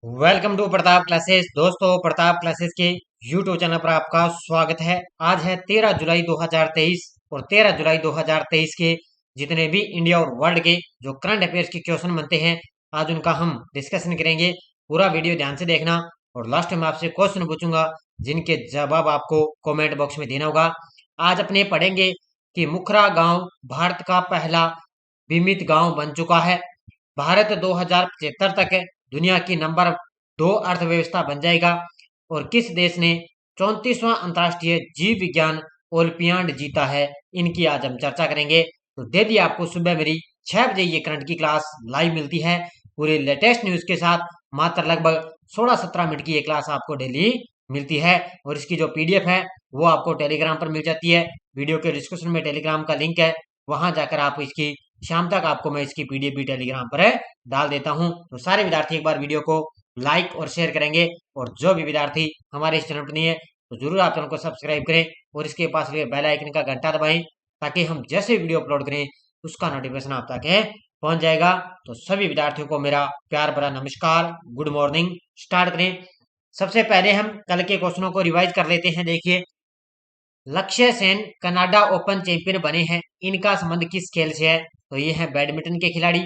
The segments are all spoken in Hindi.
Welcome to Pratap classes. दोस्तों, प्रताप क्लासेस के यूट्यूब चैनल पर आपका स्वागत है। आज है 13 जुलाई 2023 और 13 जुलाई 2023 के जितने भी इंडिया और वर्ल्ड के जो करंट अफेयर्स के क्वेश्चन बनते हैं, आज उनका हम डिस्कशन करेंगे। पूरा वीडियो ध्यान से देखना और लास्ट में आपसे क्वेश्चन पूछूंगा जिनके जवाब आपको कमेंट बॉक्स में देना होगा। आज अपने पढ़ेंगे कि मुखरा गांव भारत का पहला बीमित गांव बन चुका है। भारत 2075 तक दुनिया की नंबर 2 अर्थव्यवस्था बन जाएगा। और किस देश ने 34वां अंतर्राष्ट्रीय जीव विज्ञान ओलंपियाड जीता है, इनकी आज हम चर्चा करेंगे। तो डेली आपको सुबह मेरी 6 बजे ये करंट की क्लास लाइव मिलती है पूरे लेटेस्ट न्यूज के साथ। मात्र लगभग 16-17 मिनट की ये क्लास आपको डेली मिलती है और इसकी जो पीडीएफ है वो आपको टेलीग्राम पर मिल जाती है। वीडियो के डिस्क्रिप्शन में टेलीग्राम का लिंक है, वहां जाकर आप इसकी शाम तक आपको मैं इसकी पीडीएफ भी टेलीग्राम पर डाल देता हूं। तो सारे विद्यार्थी एक बार वीडियो को लाइक और शेयर करेंगे और जो भी विद्यार्थी हमारे इस चैनल पर नहीं है तो जरूर आप चैनल को सब्सक्राइब करें और इसके पास बेल आइकन का घंटा दबाएं ताकि हम जैसे वीडियो अपलोड करें उसका नोटिफिकेशन आप तक पहुंच जाएगा। तो सभी विद्यार्थियों को मेरा प्यार भरा नमस्कार, गुड मॉर्निंग। स्टार्ट करें। सबसे पहले हम कल के क्वेश्चनों को रिवाइज कर लेते हैं। देखिए, लक्ष्य सेन कनाडा ओपन चैंपियन बने हैं, इनका संबंध किस खेल से है? तो ये है बैडमिंटन के खिलाड़ी।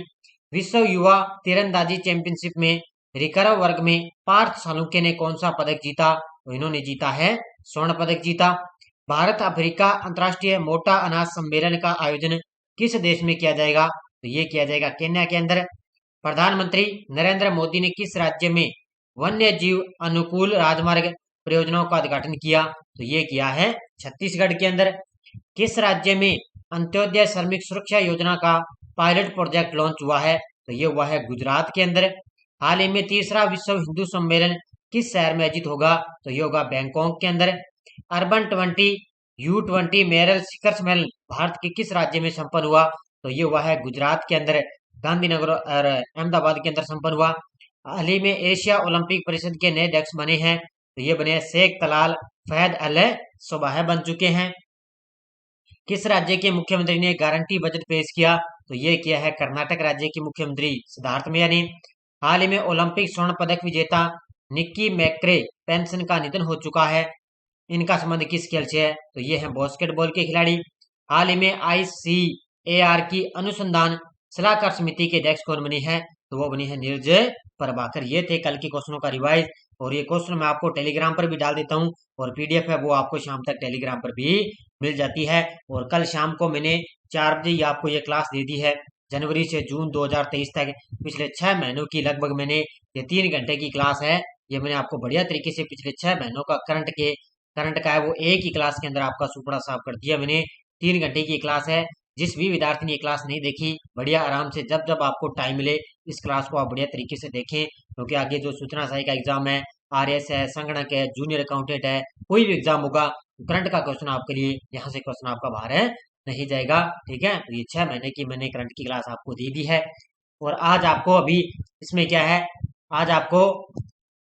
विश्व युवा तीरंदाजी चैंपियनशिप में रिकर्व वर्ग में पार्थ सालुंके ने कौन सा पदक जीता? तो इन्होंने जीता है स्वर्ण पदक जीता। भारत अफ्रीका अंतर्राष्ट्रीय मोटा अनाज सम्मेलन का आयोजन किस देश में किया जाएगा? तो ये किया जाएगा केन्या के अंदर। प्रधानमंत्री नरेंद्र मोदी ने किस राज्य में वन्य जीव अनुकूल राजमार्ग परियोजनाओं का उद्घाटन किया? तो ये किया है छत्तीसगढ़ के अंदर। किस राज्य में अंत्योदय श्रमिक सुरक्षा योजना का पायलट प्रोजेक्ट लॉन्च हुआ है? तो ये हुआ है गुजरात के अंदर। हाल ही में तीसरा विश्व हिंदू सम्मेलन किस शहर में आयोजित होगा? तो ये होगा बैंकॉक के अंदर। अर्बन 20 U20 मेरल शिखर सम्मेलन भारत के किस राज्य में संपन्न हुआ? तो ये हुआ है गुजरात के अंदर, गांधीनगर और अहमदाबाद के अंदर संपन्न हुआ। हाल ही में एशिया ओलंपिक परिषद के नए अध्यक्ष बने हैं, तो ये बने शेख तलाल फहद अल सुबाह बन चुके हैं। किस राज्य के मुख्यमंत्री ने गारंटी बजट पेश किया? तो ये किया है कर्नाटक राज्य के मुख्यमंत्री सिद्धार्थमैया ने। हाल ही में ओलंपिक स्वर्ण पदक विजेता निक्की मैक्रे पेंसन का निधन हो चुका है, इनका संबंध किस खेल से है? तो ये है बास्केटबॉल के खिलाड़ी। हाल ही में ICAR की अनुसंधान सलाहकार समिति के अध्यक्ष कौन बनी है? तो वो बनी है निर्जय प्रभाकर। ये थे कल के क्वेश्चनों का रिवाइज और ये क्वेश्चन मैं आपको टेलीग्राम पर भी डाल देता हूँ और पीडीएफ है वो आपको शाम तक टेलीग्राम पर भी मिल जाती है। और कल शाम को मैंने 4 बजे आपको ये क्लास दे दी है। जनवरी से जून 2023 तक पिछले 6 महीनों की लगभग मैंने ये 3 घंटे की क्लास है। ये मैंने आपको बढ़िया तरीके से पिछले 6 महीनों का करंट का है वो एक ही क्लास के अंदर आपका सुपड़ा साफ कर दिया मैंने। 3 घंटे की क्लास है। जिस भी विद्यार्थी ने ये क्लास नहीं देखी, बढ़िया आराम से जब जब आपको टाइम मिले इस क्लास को आप बढ़िया तरीके से देखें, क्योंकि आगे जो सूचना सहायक का एग्जाम है, RS है, संगणक है, जूनियर अकाउंटेंट है, कोई भी एग्जाम होगा, करंट का क्वेश्चन आपके लिए यहाँ से क्वेश्चन आपका बाहर है नहीं जाएगा। ठीक है, तो ये 6 महीने की मैंने करंट की क्लास आपको दे दी है। और आज आपको अभी इसमें क्या है, आज आपको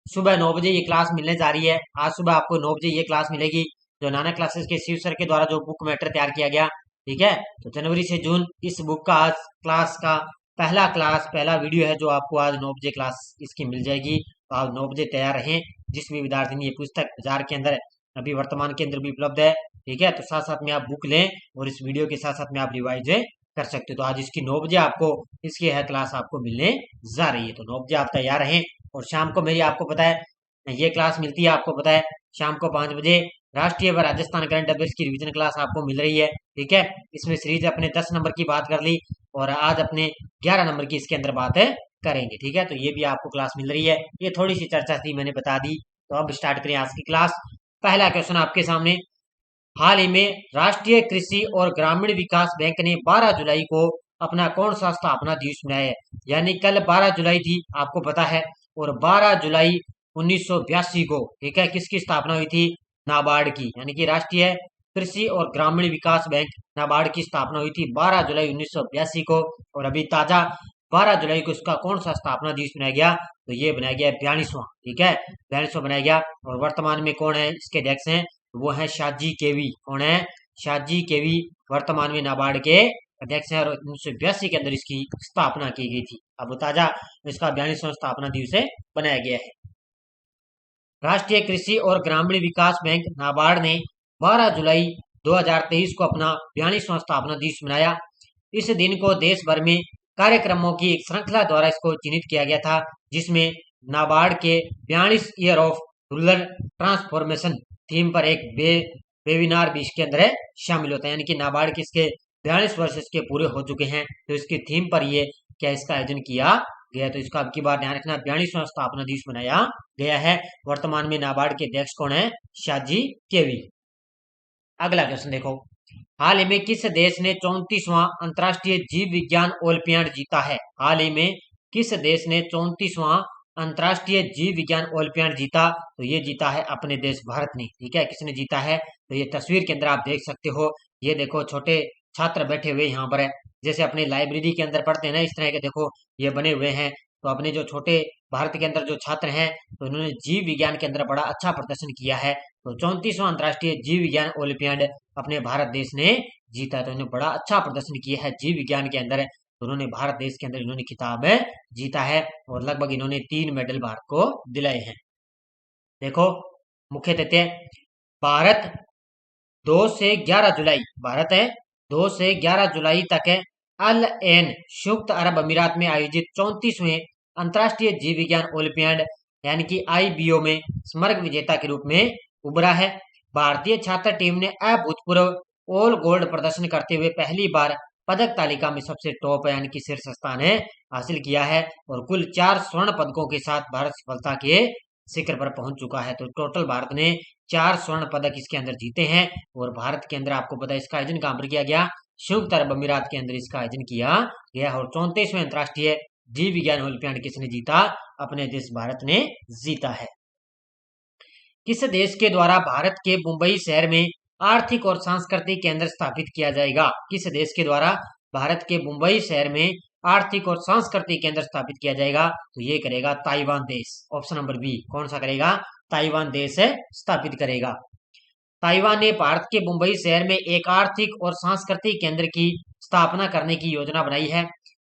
सुबह 9 बजे ये क्लास मिलने जा रही है। आज सुबह आपको 9 बजे ये क्लास मिलेगी जो नानक क्लासेस के शिव सर के द्वारा जो बुक मैटर तैयार किया गया। ठीक है, तो जनवरी से जून इस बुक का आज क्लास का पहला वीडियो है जो आपको आज 9 बजे क्लास इसकी मिल जाएगी। तो आप 9 बजे तैयार रहें। जिस भी विद्यार्थी ने ये पुस्तक बाजार के अंदर अभी वर्तमान के अंदर भी उपलब्ध है। ठीक है, तो साथ साथ में आप बुक लें और इस वीडियो के साथ साथ में आप रिवाइज कर सकते हो। तो आज इसकी 9 बजे आपको इसकी है क्लास आपको मिलने जा रही है, तो 9 बजे आप तैयार रहें। और शाम को मेरी आपको पता है ये क्लास मिलती है, आपको पता है शाम को 5 बजे राष्ट्रीय व राजस्थान करंट अफेयर्स की रिवीजन क्लास आपको मिल रही है। ठीक है, इसमें सीरीज अपने 10 नंबर की बात कर ली और आज अपने 11 नंबर की इसके अंदर बात करेंगे। ठीक है, तो ये भी आपको क्लास मिल रही है। ये थोड़ी सी चर्चा थी, मैंने बता दी। तो अब स्टार्ट करें आज की क्लास। पहला क्वेश्चन आपके सामने, हाल ही में राष्ट्रीय कृषि और ग्रामीण विकास बैंक ने 12 जुलाई को अपना कौन सा स्थापना दिवस मनाया है? यानी कल 12 जुलाई थी, आपको पता है। और 12 जुलाई 1982 को, ठीक है, किसकी स्थापना हुई थी? नाबार्ड की, यानी कि राष्ट्रीय कृषि और ग्रामीण विकास बैंक नाबार्ड की स्थापना हुई थी 12 जुलाई 1982 को। और अभी ताजा 12 जुलाई को इसका कौन सा स्थापना दिवस बनाया गया? तो ये बनाया गया 42वां। ठीक है, 42वां बनाया गया। और वर्तमान में कौन है इसके अध्यक्ष हैं? वो है शाहजी केवी। कौन है? शाहजी केवी वर्तमान में नाबार्ड के अध्यक्ष हैं और 1982 के अंदर इसकी स्थापना की गई थी। अब ताजा इसका 42वां स्थापना दिवस बनाया गया है। राष्ट्रीय कृषि और ग्रामीण विकास बैंक नाबार्ड ने 12 जुलाई 2023 को अपना 42वां स्थापना दिवस मनाया। इस दिन को देश भर में कार्यक्रमों की एक श्रृंखला द्वारा इसको चिन्हित किया गया था, जिसमें नाबार्ड के 42 year of rural transformation theme पर एक वेबिनार भी इसके अंदर शामिल होता है। यानी कि नाबार्ड के इसके 42 वर्ष इसके पूरे हो चुके हैं, तो इसकी थीम पर ये क्या इसका आयोजन किया गया। तो इसका अब की बार ध्यान रखना, 42वां स्थापना दिवस मनाया गया है। वर्तमान में नाबार्ड के अध्यक्ष कौन है? शाजी केवी। अगला क्वेश्चन देखो, हाल ही में किस देश ने 34वां अंतर्राष्ट्रीय जीव विज्ञान ओलंपियाड जीता है? हाल ही में किस देश ने 34वां अंतर्राष्ट्रीय जीव विज्ञान ओलंपियाड जीता? तो ये जीता है अपने देश भारत ने। ठीक है, किसने जीता है? तो ये तस्वीर के अंदर आप देख सकते हो, ये देखो छोटे छात्र बैठे हुए यहाँ पर है, जैसे अपनी लाइब्रेरी के अंदर पढ़ते हैं ना, इस तरह के देखो ये बने हुए हैं। तो अपने जो छोटे भारत के अंदर जो छात्र हैं, तो उन्होंने जीव विज्ञान के अंदर बड़ा अच्छा प्रदर्शन किया है। तो 34वां अंतर्राष्ट्रीय जीव विज्ञान ओलंपियाड अपने भारत देश ने जीता। तो इन्होंने बड़ा अच्छा प्रदर्शन किया है जीव विज्ञान के अंदर, तो उन्होंने भारत देश के अंदर इन्होंने खिताब जीता है और लगभग इन्होंने 3 मेडल भारत को दिलाए हैं। देखो मुख्य तथ्य, भारत 2 से 11 जुलाई, भारत है 2 से 11 जुलाई तक है अल एन संयुक्त अरब अमीरात में आयोजित 34वें अंतर्राष्ट्रीय जीव विज्ञान ओलंपियाड यानी कि IBO में स्मरक विजेता के रूप में उभरा है। भारतीय छात्र टीम ने अभूतपूर्व ऑल गोल्ड प्रदर्शन करते हुए पहली बार पदक तालिका में सबसे टॉप यानी कि शीर्ष स्थान हासिल किया है और कुल 4 स्वर्ण पदकों के साथ भारत सफलता के शिखर पर पहुंच चुका है। तो टोटल भारत ने 4 स्वर्ण पदक इसके अंदर जीते हैं और भारत के अंदर आपको पता है इसका आयोजन कहां पर किया गया? संयुक्त अरब अमीरात के अंदर इसका आयोजन किया गया। और 34वें अंतर्राष्ट्रीय जीव विज्ञान ओलंपियाड किसने जीता? अपने देश भारत ने जीता है। किस देश के द्वारा भारत के मुंबई शहर में आर्थिक और सांस्कृतिक केंद्र स्थापित किया जाएगा? किस देश के द्वारा भारत के मुंबई शहर में आर्थिक और सांस्कृतिक केंद्र स्थापित किया जाएगा? तो ये करेगा ताइवान देश। ऑप्शन नंबर बी, कौन सा करेगा? ताइवान देश स्थापित करेगा। ताइवान ने भारत के मुंबई शहर में एक आर्थिक और सांस्कृतिक केंद्र की स्थापना करने की योजना बनाई है।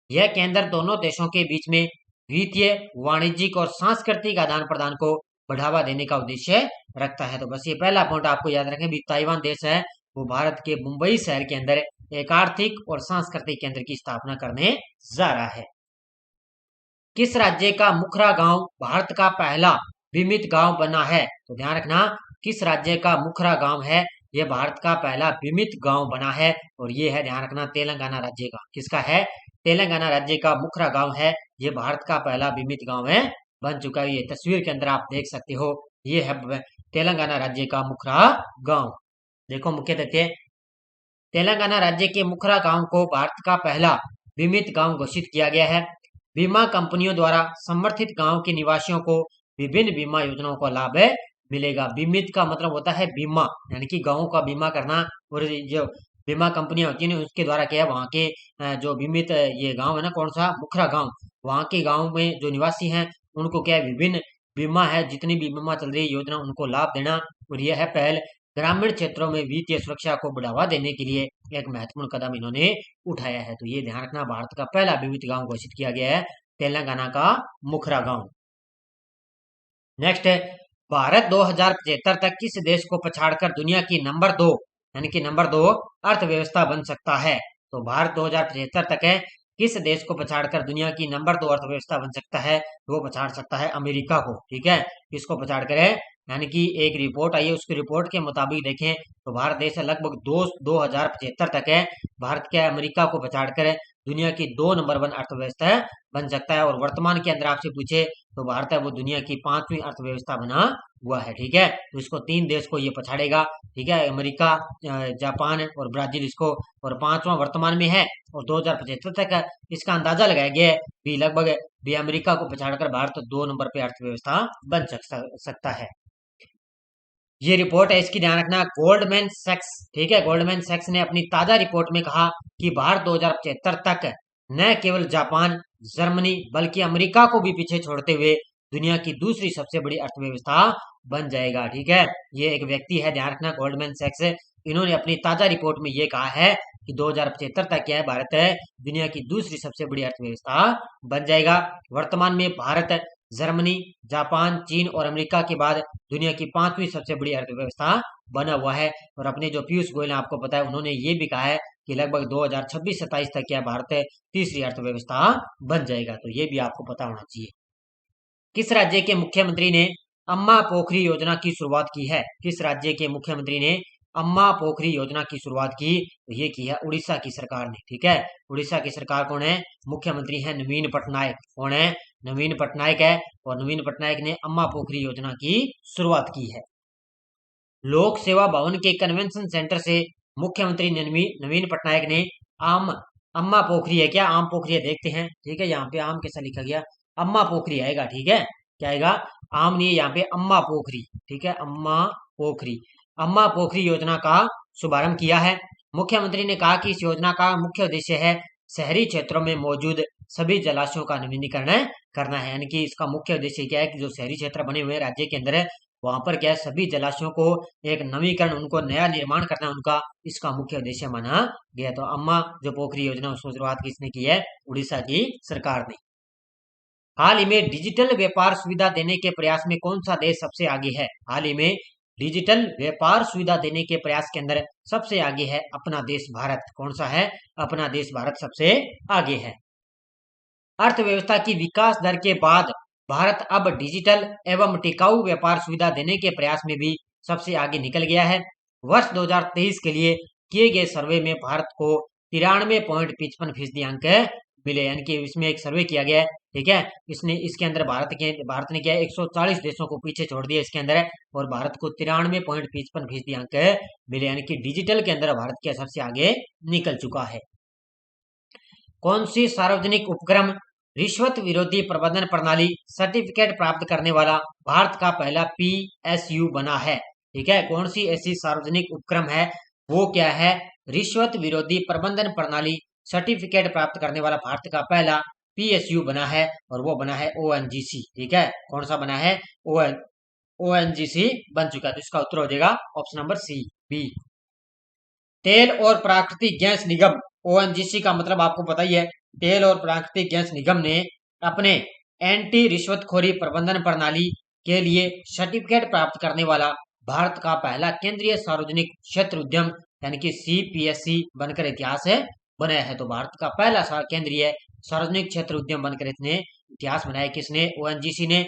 यह केंद्र दोनों देशों के बीच में वित्तीय, वाणिज्यिक और सांस्कृतिक आदान प्रदान को बढ़ावा देने का उद्देश्य रखता है। तो बस ये पहला पॉइंट आपको याद रखें भी, ताइवान देश है वो भारत के मुंबई शहर के अंदर एक आर्थिक और सांस्कृतिक केंद्र की स्थापना करने जा रहा है। किस राज्य का मुखरा गांव भारत का पहला बीमित गांव बना है? तो ध्यान रखना, किस राज्य का मुखरा गांव है? यह भारत का पहला बीमित गांव बना है और ये है, ध्यान रखना, तेलंगाना राज्य का। किसका है? तेलंगाना राज्य का मुखरा गांव है। ये भारत का पहला बीमित गांव बन चुका है। ये तस्वीर के अंदर आप देख सकते हो, ये है तेलंगाना राज्य का मुखरा गांव। देखो मुख्य तथ्य, तेलंगाना राज्य के मुखरा गांव को भारत का पहला बीमित गांव घोषित किया गया है। बीमा कंपनियों द्वारा समर्थित गांव के निवासियों को विभिन्न बीमा योजनाओं का लाभ मिलेगा। बीमित का मतलब होता है बीमा, यानी कि गांवों का बीमा करना। और जो बीमा कंपनियां होती है उसके द्वारा क्या है, वहाँ के जो बीमित ये गांव है ना, कौन सा? मुखरा गांव। वहाँ के गांव में जो निवासी हैं उनको क्या है, विभिन्न बीमा है, जितनी भी बीमा चल रही है योजना उनको लाभ देना। और यह है पहल ग्रामीण क्षेत्रों में वित्तीय सुरक्षा को बढ़ावा देने के लिए एक महत्वपूर्ण कदम इन्होंने उठाया है। तो ये ध्यान रखना, भारत का पहला बीमित गांव घोषित किया गया है तेलंगाना का मुखरा गांव। नेक्स्ट है, भारत 2075 तक किस देश को पछाड़कर दुनिया की नंबर 2 यानी कि नंबर 2 अर्थव्यवस्था बन सकता है? तो भारत 2075 तक है किस देश को पछाड़कर दुनिया की नंबर 2 अर्थव्यवस्था बन सकता है? वो पछाड़ सकता है अमेरिका को। ठीक है, किसको पछाड़कर है? यानी कि एक रिपोर्ट आई है, उसकी रिपोर्ट के मुताबिक देखें तो भारत देश लगभग 2075 तक है भारत के अमेरिका को पछाड़कर दुनिया की 2 नंबर 1 अर्थव्यवस्था बन सकता है। और वर्तमान के अंदर आपसे पूछे तो भारत है वो दुनिया की 5वीं अर्थव्यवस्था बना हुआ है। ठीक है, तो इसको 3 देश को ये पछाड़ेगा। ठीक है, अमेरिका, जापान और ब्राजील इसको, और 5वां वर्तमान में है। और 2075 तक इसका अंदाजा लगाया गया है भी लगभग भी अमेरिका को पछाड़कर भारत 2 नंबर पे अर्थव्यवस्था बन सकता है। ये रिपोर्ट है, इसकी ध्यान रखना, गोल्डमैन सैक्स। ठीक है, गोल्डमैन सैक्स ने अपनी ताजा रिपोर्ट में कहा कि भारत 2075 तक न केवल जापान, जर्मनी बल्कि अमेरिका को भी पीछे छोड़ते हुए दुनिया की दूसरी सबसे बड़ी अर्थव्यवस्था बन जाएगा। ठीक है, ये एक व्यक्ति है, ध्यान रखना, गोल्डमैन सैक्स। इन्होंने अपनी ताजा रिपोर्ट में ये कहा है कि 2075 तक क्या है, भारत दुनिया की दूसरी सबसे बड़ी अर्थव्यवस्था बन जाएगा। वर्तमान में भारत जर्मनी, जापान, चीन और अमेरिका के बाद दुनिया की 5वीं सबसे बड़ी अर्थव्यवस्था बना हुआ है। और अपने जो पीयूष गोयल हैं, आपको पता है, उन्होंने ये भी कहा है कि लगभग 2026-27 तक क्या भारत तीसरी अर्थव्यवस्था बन जाएगा। तो ये भी आपको पता होना चाहिए। किस राज्य के मुख्यमंत्री ने अम्मा पोखरी योजना की शुरुआत की है? किस राज्य के मुख्यमंत्री ने अम्मा पोखरी योजना की शुरुआत की? तो ये की है उड़ीसा की सरकार ने। ठीक है, उड़ीसा की सरकार कौन है? मुख्यमंत्री है नवीन पटनायक। कौन है? नवीन पटनायक है। और नवीन पटनायक ने अम्मा पोखरी योजना की शुरुआत की है। लोक सेवा भवन के कन्वेंशन सेंटर से मुख्यमंत्री नवीन पटनायक ने अम्मा पोखरी है क्या? आम पोखरी है, देखते हैं। ठीक है, यहाँ पे आम कैसा लिखा गया? अम्मा पोखरी आएगा। ठीक है, क्या आएगा? आम नहीं, यहाँ पे अम्मा पोखरी। ठीक है, अम्मा पोखरी योजना का शुभारंभ किया है। मुख्यमंत्री ने कहा कि इस योजना का मुख्य उद्देश्य है शहरी क्षेत्रों में मौजूद सभी जलाशयों का नवीनीकरण करना है। यानी कि इसका मुख्य उद्देश्य क्या है कि जो शहरी क्षेत्र बने हुए राज्य के अंदर है, वहां पर क्या है, सभी जलाशयों को एक नवीकरण, उनको नया निर्माण करना उनका, इसका मुख्य उद्देश्य माना गया। तो अम्मा जो पोखरी योजना, उसकी शुरुआत किसने की है? उड़ीसा की सरकार ने। हाल ही में डिजिटल व्यापार सुविधा देने के प्रयास में कौन सा देश सबसे आगे है? हाल ही में डिजिटल व्यापार सुविधा देने के प्रयास के अंदर सबसे आगे है अपना देश भारत। कौन सा है? अपना देश भारत सबसे आगे है। अर्थव्यवस्था की विकास दर के बाद भारत अब डिजिटल एवं टिकाऊ व्यापार सुविधा देने के प्रयास में भी सबसे आगे निकल गया है। वर्ष 2023 के लिए किए गए सर्वे में भारत को 93.55% अंक मिले। यानी कि इसमें एक सर्वे किया गया है। ठीक है, इसके अंदर भारत ने क्या है, 140 देशों को पीछे छोड़ दिया इसके अंदर, और भारत को 93.55% अंक मिले। यानी कि डिजिटल के अंदर भारत क्या सबसे आगे निकल चुका है। कौन सी सार्वजनिक उपक्रम रिश्वत विरोधी प्रबंधन प्रणाली सर्टिफिकेट प्राप्त करने वाला भारत का पहला PSU बना है? ठीक है, कौन सी ऐसी सार्वजनिक उपक्रम है, वो क्या है? रिश्वत विरोधी प्रबंधन प्रणाली सर्टिफिकेट प्राप्त करने वाला भारत का पहला PSU बना है, और वो बना है ONGC। ठीक है, कौन सा बना है? ONGC बन चुका है। तो इसका उत्तर हो जाएगा ऑप्शन नंबर सी, बी। तेल और प्राकृतिक गैस निगम, ONGC का मतलब आपको पता ही है। तेल और प्राकृतिक गैस निगम ने अपने एंटी रिश्वतखोरी प्रबंधन प्रणाली के लिए सर्टिफिकेट प्राप्त करने वाला भारत का पहला केंद्रीय सार्वजनिक क्षेत्र उद्यम यानी कि CPSC बनकर इतिहास बनाया है। तो भारत का पहला केंद्रीय सार्वजनिक क्षेत्र उद्यम बनकर इसने इतिहास बनाया। किसने? ONGC ने।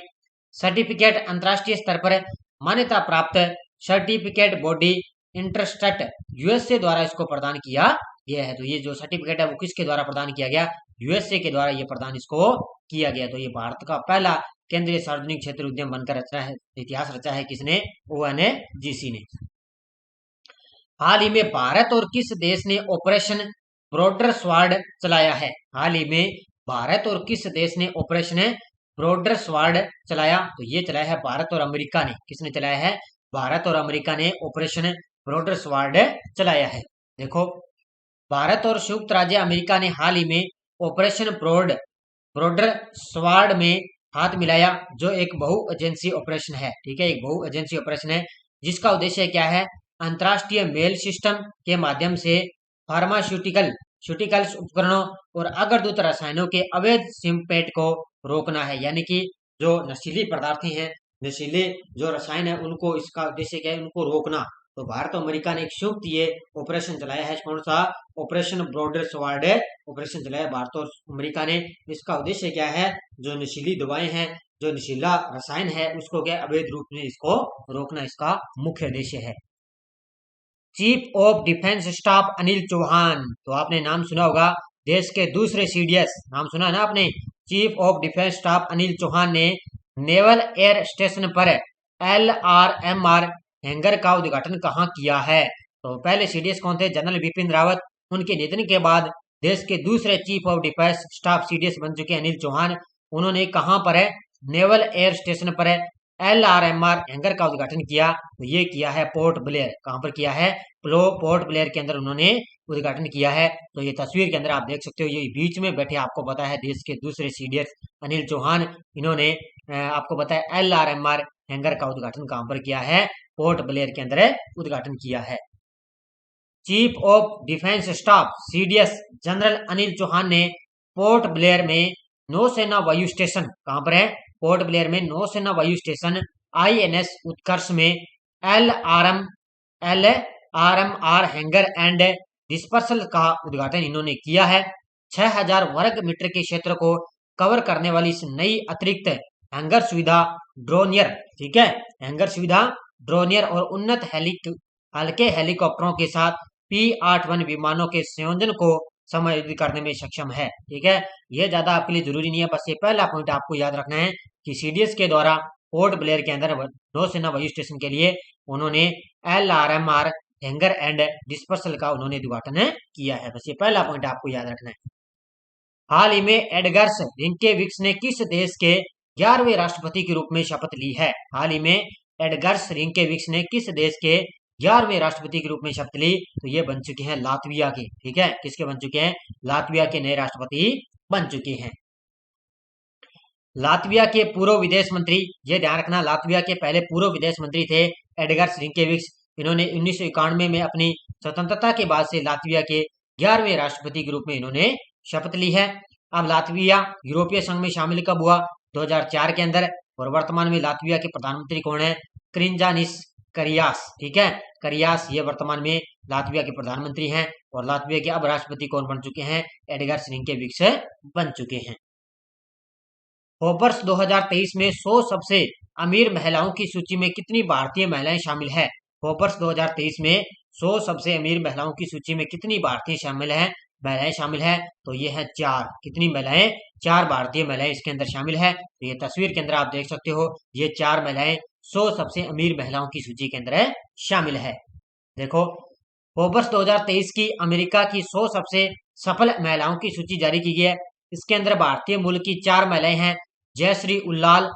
सर्टिफिकेट अंतर्राष्ट्रीय स्तर पर मान्यता प्राप्त सर्टिफिकेट बॉडी इंटरस्टेट USA द्वारा इसको प्रदान किया गया है। तो ये जो सर्टिफिकेट है वो किसके द्वारा प्रदान किया गया? USA के द्वारा ये प्रदान इसको किया गया। तो ये भारत का पहला केंद्रीय सार्वजनिक क्षेत्र उद्यम बनकर रचा है, इतिहास रचा है किसने? ONGC ने। हाल ही में भारत और किस देश ने ऑपरेशन ब्रॉडर स्वार्ड चलाया है? हाल ही में भारत और किस देश ने ऑपरेशन ब्रॉडर स्वार्ड चलाया? तो ये चलाया है भारत और अमेरिका ने। किसने चलाया है? भारत और अमेरिका ने ऑपरेशन ब्रॉडर स्वार्ड चलाया है। देखो, भारत और संयुक्त राज्य अमेरिका ने हाल ही में ऑपरेशन ब्रॉडर स्वार्ड में हाथ मिलाया, जो एक बहु एजेंसी ऑपरेशन है। ठीक है, एक बहु एजेंसी ऑपरेशन है जिसका उद्देश्य क्या है? अंतरराष्ट्रीय मेल सिस्टम के माध्यम से फार्मास्यूटिकल्स उपकरणों और अग्रदूत रसायनों के अवैध सिम्पेट को रोकना है। यानी कि जो नशीली पदार्थ हैं, नशीले जो रसायन है, उनको, इसका उद्देश्य क्या है? उनको रोकना। तो भारत और अमेरिका ने एक संयुक्त ये ऑपरेशन चलाया है। कौन सा? ऑपरेशन ब्रॉडर स्वार्ड ऑपरेशन चलाया भारत और अमेरिका ने। इसका उद्देश्य क्या है? जो नशीली दवाएं हैं, जो नशीला रसायन है, उसको क्या अवैध रूप में इसको रोकना, इसका मुख्य उद्देश्य है। Chief of defence staff Anil Chauhan, तो आपने नाम सुना होगा, देश के दूसरे CDS, नाम सुना है ना आपने? Chief of defence staff Anil Chauhan ने नेवल एयर स्टेशन पर LRMR हैंगर का उद्घाटन कहाँ किया है? तो पहले CDS कौन थे? जनरल बिपिन रावत। उनके निधन के बाद देश के दूसरे chief of defence staff CDS बन चुके अनिल चौहान। उन्होंने कहाँ पर है? नेवल एयर स्टेशन पर LRMR हैंगर का उद्घाटन किया। तो ये किया है पोर्ट ब्लेयर। कहां पर किया है? पोर्ट ब्लेयर के अंदर उन्होंने उद्घाटन किया है। तो ये तस्वीर के अंदर आप देख सकते हो, ये बीच में बैठे, आपको पता है, देश के दूसरे CDS अनिल चौहान। इन्होंने आपको पता है LRMR हैंगर का उद्घाटन कहां पर किया है? पोर्ट ब्लेयर के अंदर उद्घाटन किया है। Chief of defence staff CDS general Anil Chauhan ने पोर्ट ब्लेयर में नौसेना वायु स्टेशन, कहां पर है? पोर्ट ब्लेयर में नौसेना वायु स्टेशन आईएनएस उत्कर्ष में L R M R hangar and dispersal का उद्घाटन इन्होंने किया है। 6000 वर्ग मीटर के क्षेत्र को कवर करने वाली इस नई अतिरिक्त हैंगर सुविधा ड्रोनियर, ठीक है, हैंगर सुविधा ड्रोनियर और उन्नत हल्के हेलीकॉप्टरों के साथ P-81 विमानों के संयोजन को समायोजित करने में सक्षम है। ठीक है, ये ज्यादा आपके लिए जरूरी नहीं है, बस ये पहला पॉइंट आपको याद रखना है कि सीडीएस के द्वारा पोर्ट ब्लेयर के अंदर नौसेना वायु स्टेशन के लिए उन्होंने LRMR हैंगर एंड डिस्पर्सल का उन्होंने उद्घाटन किया है। बस ये पहला पॉइंट आपको याद रखना है। हाल ही में एडगर्स रिंकेविक्स ने किस देश के 11वें राष्ट्रपति के रूप में शपथ ली है? हाल ही में एडगर्स रिंकेविक्स ने किस देश के 11वें राष्ट्रपति के रूप में शपथ ली? तो ये बन चुके हैं लातविया के। ठीक है, किसके बन चुके हैं? लातविया के नए राष्ट्रपति बन चुके हैं। लातविया के पूर्व विदेश मंत्री, ये ध्यान रखना, लातविया के पहले पूर्व विदेश मंत्री थे एडगर्स रिंकेविक्स। इन्होंने 1991 में अपनी स्वतंत्रता के बाद से लातविया के 11वें राष्ट्रपति के रूप में इन्होंने शपथ ली है। अब लातविया यूरोपीय संघ में शामिल कब हुआ? 2004 के अंदर। और वर्तमान में लातविया के प्रधानमंत्री कौन है? क्रिंजानिस करियास। ठीक है, करियास ये वर्तमान में लातविया के प्रधानमंत्री हैं। और लातविया के अब राष्ट्रपति कौन बन चुके हैं? एडगर्स रिंकेविक्स बन चुके हैं। फोर्ब्स 2023 में 100 सबसे अमीर महिलाओं की सूची में कितनी भारतीय महिलाएं शामिल है? फोर्ब्स 2023 में 100 सबसे अमीर महिलाओं की सूची में कितनी भारतीय महिलाएं शामिल है? तो ये है 4। कितनी महिलाएं? 4 भारतीय महिलाएं इसके अंदर शामिल है। तो ये तस्वीर के अंदर आप देख सकते हो, ये 4 महिलाएं 100 सबसे अमीर महिलाओं की सूची के अंदर शामिल है। देखो, फोर्ब्स 2023 की अमेरिका की 100 सबसे सफल महिलाओं की सूची जारी की गई है। इसके अंदर भारतीय मूल की 4 महिलाएं हैं, जयश्री उल्लाल,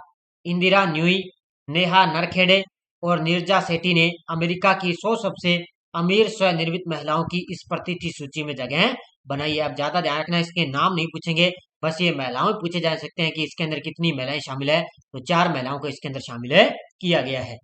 इंदिरा न्यूई, नेहा नरखेड़े और नीरजा सेठी ने अमेरिका की 100 सबसे अमीर स्वनिर्मित महिलाओं की इस प्रतिष्ठित सूची में जगह बनाई है। अब ज्यादा ध्यान रखना, इसके नाम नहीं पूछेंगे, बस ये महिलाओं पूछे जा सकते हैं कि इसके अंदर कितनी महिलाएं शामिल है। तो 4 महिलाओं को इसके अंदर शामिल किया गया है।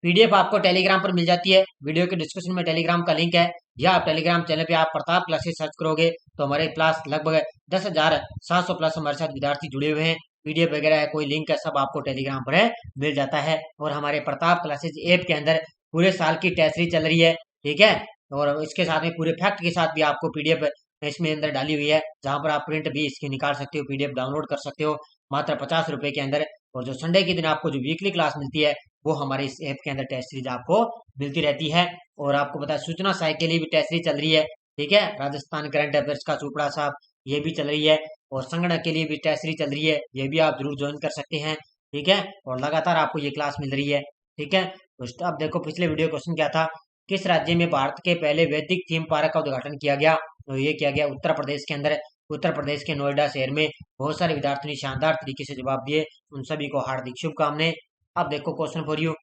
पीडीएफ आपको टेलीग्राम पर मिल जाती है। वीडियो के डिस्क्रिप्शन में टेलीग्राम का लिंक है, या आप टेलीग्राम चैनल पे आप प्रताप क्लासेस सर्च करोगे तो हमारे क्लास लगभग 10,700 प्लस हमारे साथ विद्यार्थी जुड़े हुए हैं। पीडीएफ वगैरह है, कोई लिंक है, सब आपको टेलीग्राम पर मिल जाता है। और हमारे प्रताप क्लासेस ऐप के अंदर पूरे साल की टेस्ट सीरीज चल रही है। ठीक है, और इसके साथ में पूरे फैक्ट के साथ भी आपको पीडीएफ इसमें अंदर डाली हुई है, जहां पर आप प्रिंट भी इसकी निकाल सकते हो, पीडीएफ डाउनलोड कर सकते हो मात्र 50 रुपए के अंदर। और जो संडे के दिन आपको जो वीकली क्लास मिलती है वो हमारे इस ऐप के अंदर टेस्ट सीरीज आपको मिलती रहती है। और आपको पता है सूचना सहायक के लिए भी टेस्ट सीरीज चल रही है। ठीक है, राजस्थान करंट अफेयर्स का चोपड़ा साहब ये भी चल रही है, और संगणक के लिए भी टेस्ट सीरीज चल रही है, ये भी आप जरूर ज्वाइन कर सकते हैं। ठीक है, और लगातार आपको ये क्लास मिल रही है। ठीक है, तो अब देखो, पिछले वीडियो क्वेश्चन क्या था? किस राज्य में भारत के पहले वैदिक थीम पार्क का उद्घाटन किया गया? तो ये किया गया उत्तर प्रदेश के अंदर। उत्तर प्रदेश के नोएडा शहर में। बहुत सारे विद्यार्थियों ने शानदार तरीके से जवाब दिए, उन सभी को हार्दिक शुभकामनाएं। अब देखो क्वेश्चन फॉर यू,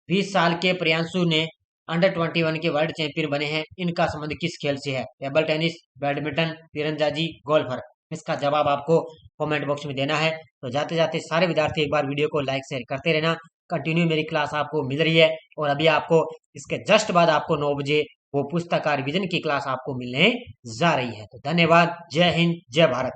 20 साल के प्रियांशु ने अंडर 21 के वर्ल्ड चैंपियन बने हैं, इनका संबंध किस खेल से है? टेबल टेनिस, बैडमिंटन, तीरंदाजी, गोल्फर। इसका जवाब आपको कमेंट बॉक्स में देना है। तो जाते जाते सारे विद्यार्थी एक बार वीडियो को लाइक शेयर करते रहना। कंटिन्यू मेरी क्लास आपको मिल रही है, और अभी आपको इसके जस्ट बाद आपको 9 बजे वो पुस्तक रिविजन की क्लास आपको मिलने जा रही है। तो धन्यवाद, जय हिंद, जय भारत।